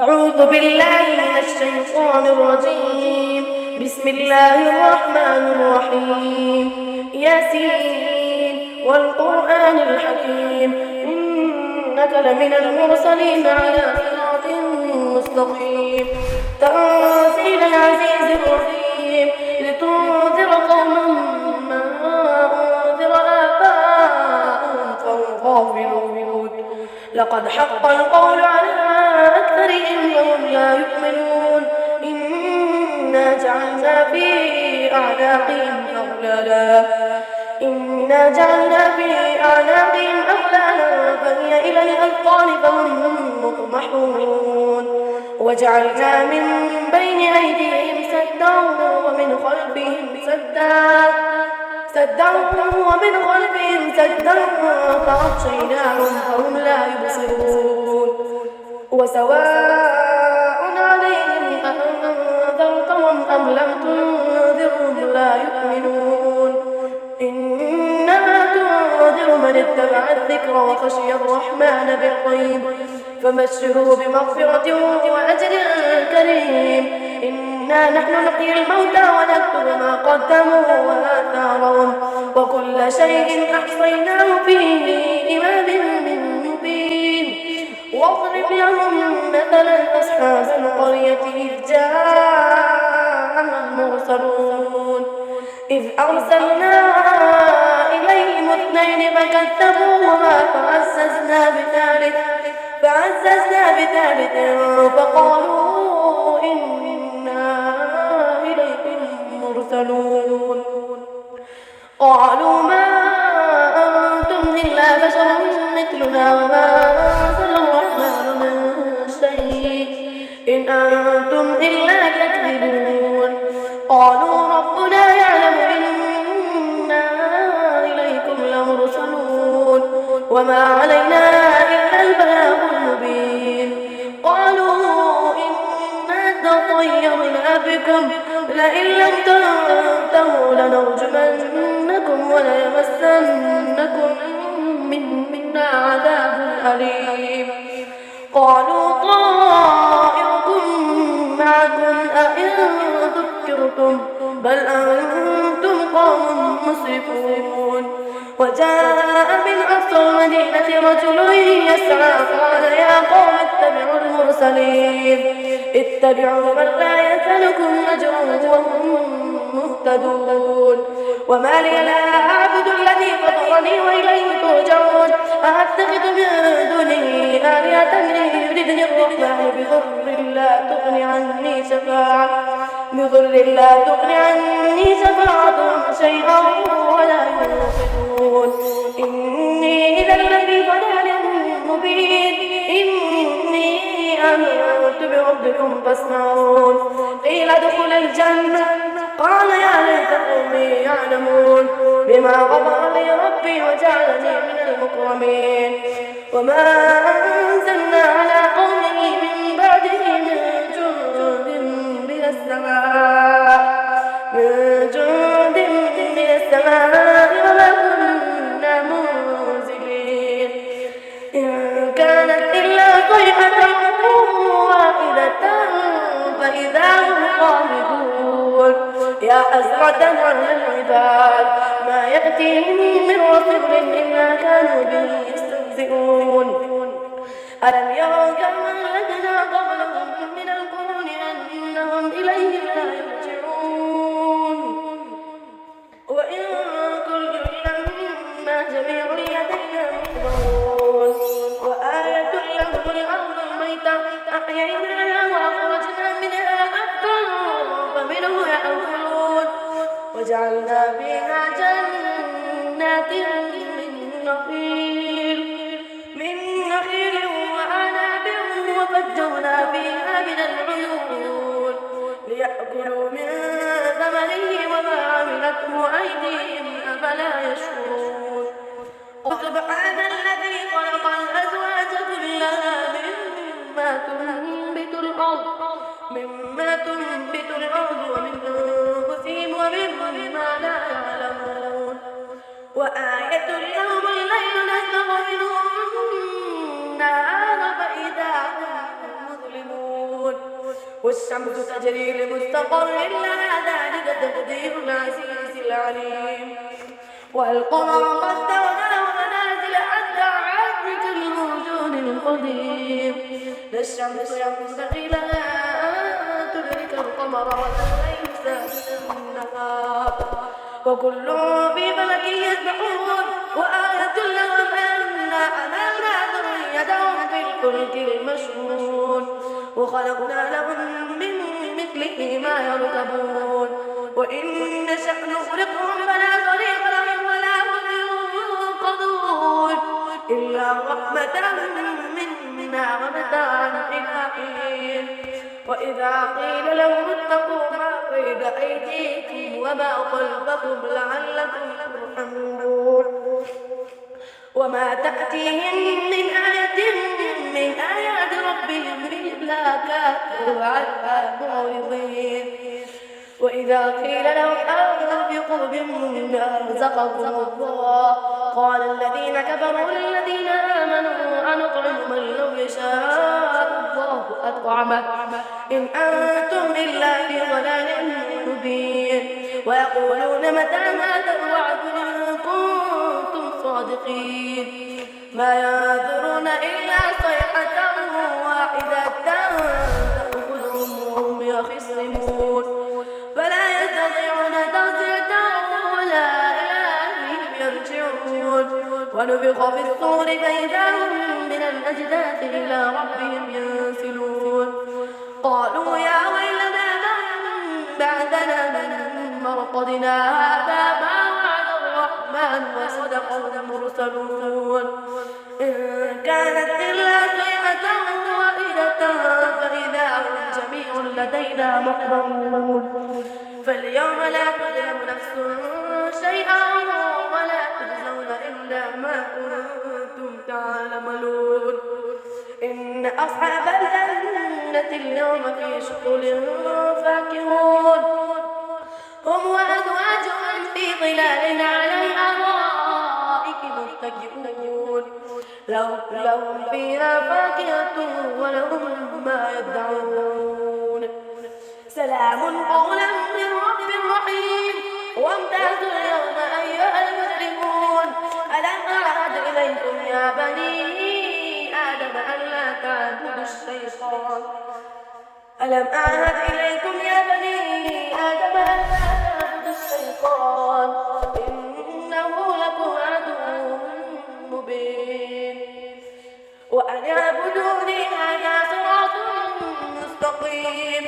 أعوذ بالله من الشيطان الرجيم. بسم الله الرحمن الرحيم. ياسين والقرآن الحكيم إنك لمن المرسلين على صراط مستقيم. تنزيل العزيز الرحيم لتنذر قوما ما أنذر آباؤهم فهم غافلون. لقد حق القول على أكثرهم وهم لا يؤمنون. إنا جعلنا في أغلالا فهي إلى الأذقان فهم مقمحون. وجعلنا من بين أيديهم سدا ومن خلفهم سدا فغشيناهم فهم لا يبصرون. وسواء عليهم أأنذرتهم أم لم تنذرهم لا يؤمنون. إنما تنذر من اتبع الذكر وخشي الرحمن بالغيب فبشره بمغفرة وأجر كريم. إنا نحن نحيي الموتى ونكتب ما قدموا وآثارهم وكل شيء أحصيناه في إمام مبين. واضرب لهم مثلا أصحاب القرية إذ جاءها المرسلون إذ أرسلنا إليهم اثنين فكذبوهما فعززنا بثالث فقالوا إنا إليكم مرسلون. قالوا ما أنتم إلا بشر مثلنا وما أنزل الرحمن من شيء إن أنتم إلا تكذبون. قالوا ربنا يعلم إنا إليكم لمرسلون وما علينا إلا البلاغ المبين. قالوا إنا تطيرنا بكم لئن لم تنتهوا لنرجمنكم وليمسنكم منا عذاب أليم. قالوا طائركم معكم أئن ذكرتم بل أنتم قوم مسرفون. وجاء من أقصى المدينة رجل يسعى قال يا قوم اتبعوا المرسلين اتبعوا من لا يسألكم أجرا وهم مهتدون. وما لي لا أعبد الذي فطرني وإليه ترجعون. أأتخذ من دونه آلهة يردني الرحمن بضر لا تغني عني شفاعتهم شيئا ولا ينصرون. إني إذا لفي ضلال مبين. إني آمنت بربكم فاسمعون. قيل ادخل الجنة قال يا ليت قومي يعلمون بما غفر لي ربي وجعلني من المكرمين. وما أنزلنا على قومه من بعده من جند من السماء وما كنا منزلين. إن كانت إلا صيحة واحدة فإذا هم خامدون. يا حسرة على العباد ما يأتيهم من رسول إلا كانوا به يستهزئون. ألم يروا كما أهلكنا قبلهم من القرون أنهم إليهم لا يرجعون. وإن كل لما جميع لدينا محضرون. وآية لهم الأرض الميتة أحييناها وأخرجنا منها حبا فمنه يأكلون. وجعلنا فيها جنات من نخيل وأعناب وفجرنا فيها من العيون ليأكلوا من ثمره وما عملته أيديهم أفلا يشكرون. سبحان الذي خلق الأزواج كلها مما تنبت الأرض ومن أنفسهم ومما لا يعلمون. وآية لهم الليل نسلخ منه النهار فإذا هم مظلمون. والشمس تجري لمستقر لها ذلك تقدير العزيز العليم والقمر قدرناه منازل حتى عاد كالمرجون القديم لا الشمس ينبغي لها أن تدرك القمر ولا الليل سابق النهار وكل في فلك يسبحون وآية لهم أنا حملنا ذريتهم في الفلك المشحون وخلقنا لهم من مثله ما يركبون وإن نشأ نغرقهم فلا صريخ لهم ولا هم ينقذون إلا رحمة منا ومتاعا إلى حين وإذا قيل لهم اتقوا ما بين أيديكم وما خلفكم لعلكم ترحمون وما تأتيهم من آية من آيات ربهم إلا كانوا عنها معرضين وإذا قيل لهم أنفقوا مما رزقكم الله قال الذين كفروا للذين آمنوا أنطعم من لو يشاء الله أطعمه إن أنتم إلا في ضلال مبين ويقولون متى هذا الوعد إن كنتم صادقين ما ينظرون إلا صيحة واحدة تأخذهم وهم يخصمون فلا يستطيعون تغطية ولا إلى أهلهم يرجعون ونفخ في الصور فإذا هم من الأجداث إلى ربهم ينسلون قالوا يا ويلنا من بعدنا من مرقدنا هذا ما وعد الرحمن وصدق المرسلون إن كانت إلا صيحة واحدة فإذا هم جميع لدينا محضرون فاليوم لا تظلم نفس شيئا ولا تجزون إلا ما كنتم تعملون إن أصحاب الجنة اليوم في شغل فاكهون هم وأزواجهم في ظلال على الأرائك متكئون لهم فيها فاكهة ولهم ما يدعون سلام قولا من رب رحيم وامتازوا اليوم أيها المجرمون ألم أعهد إليكم يا بني آدم ألا تعبدوا الشيطان ألم أعهد إليكم يا بني آدم ألا تعبدوا الشيطان إنه لكم عدو مبين وأن اعبدوني هذا صراط مستقيم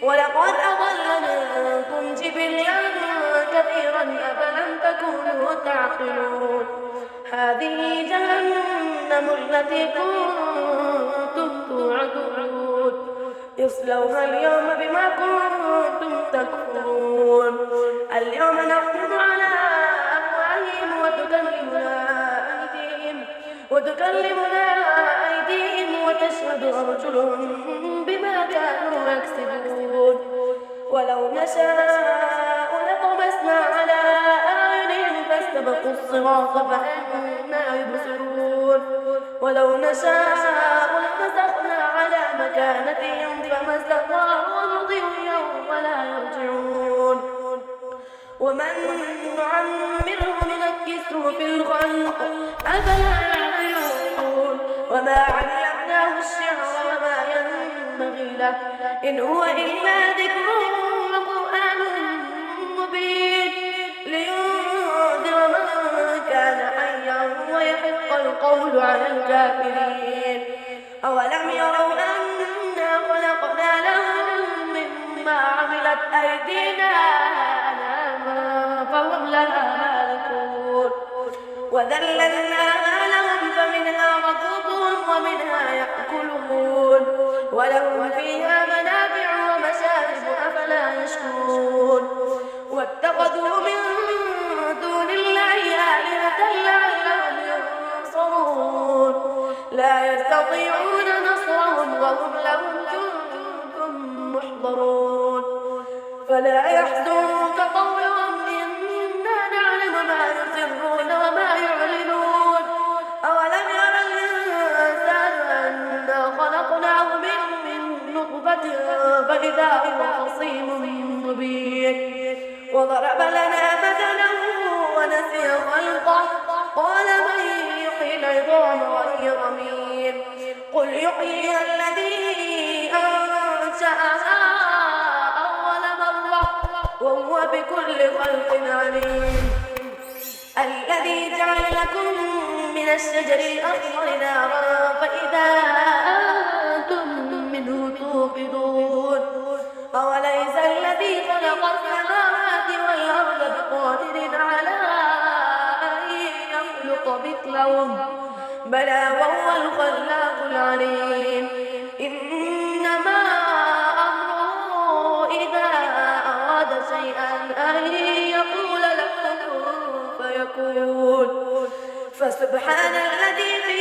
ولقد أضل منكم جبلا كثيرا أفلم تكونوا تعقلون هذه جهنم التي كنتم توعدون اصلوها اليوم بما كنتم تكفرون اليوم نختم على أفواههم وتكلمنا أيديهم وتشهد أرجلهم بما كانوا يكسبون ولو نشاء لطمسنا على أعينهم فاستبقوا الصراط فأنى يبصرون ولو نشاء لمسخنا على مكانتهم فما استطاعوا مضيا ولا يرجعون ومن نعمره ننكسه في الخلق أفلا يعقلون وما علمناه الشعر وما ينبغي له إن هو إلا ذكر وقرآن مبين لينذر من كان حيا ويحق القول على الكافرين أولم يروا أنا خلقنا لهم مما عملت أيدينا أنعاما فهم لها مالكون وذللناها لهم فمنها ركوبهم ومنها يأكلون ولهم فيها منافع ومشارب أفلا يشكرون واتخذوا من دون الله آلهة لعلهم ينصرون لا يستطيعون نصرهم وهم لهم جند محضرون فلا يحزنك قولهم إنا نعلم ما يسرون وما يعلنون أولم ير الإنسان أنا خلقناه من نطفة فإذا هو خصيم مبين وضرب لنا مثلا ونسي خلقه قال من يحيي العظام وهي رميم قل يحييها الذي أنشأها أول مرة وهو بكل خلق عليم الذي جعل لكم من الشجر الأخضر نارا فإذا أنتم منه توقدون أوليس الذي خلق السماوات والأرض بقادر على أن يخلق مثلهم بلى وهو الخلاق العليم إنما أمره إذا أراد شيئا أن يقول له كن فيكون فسبحان الذي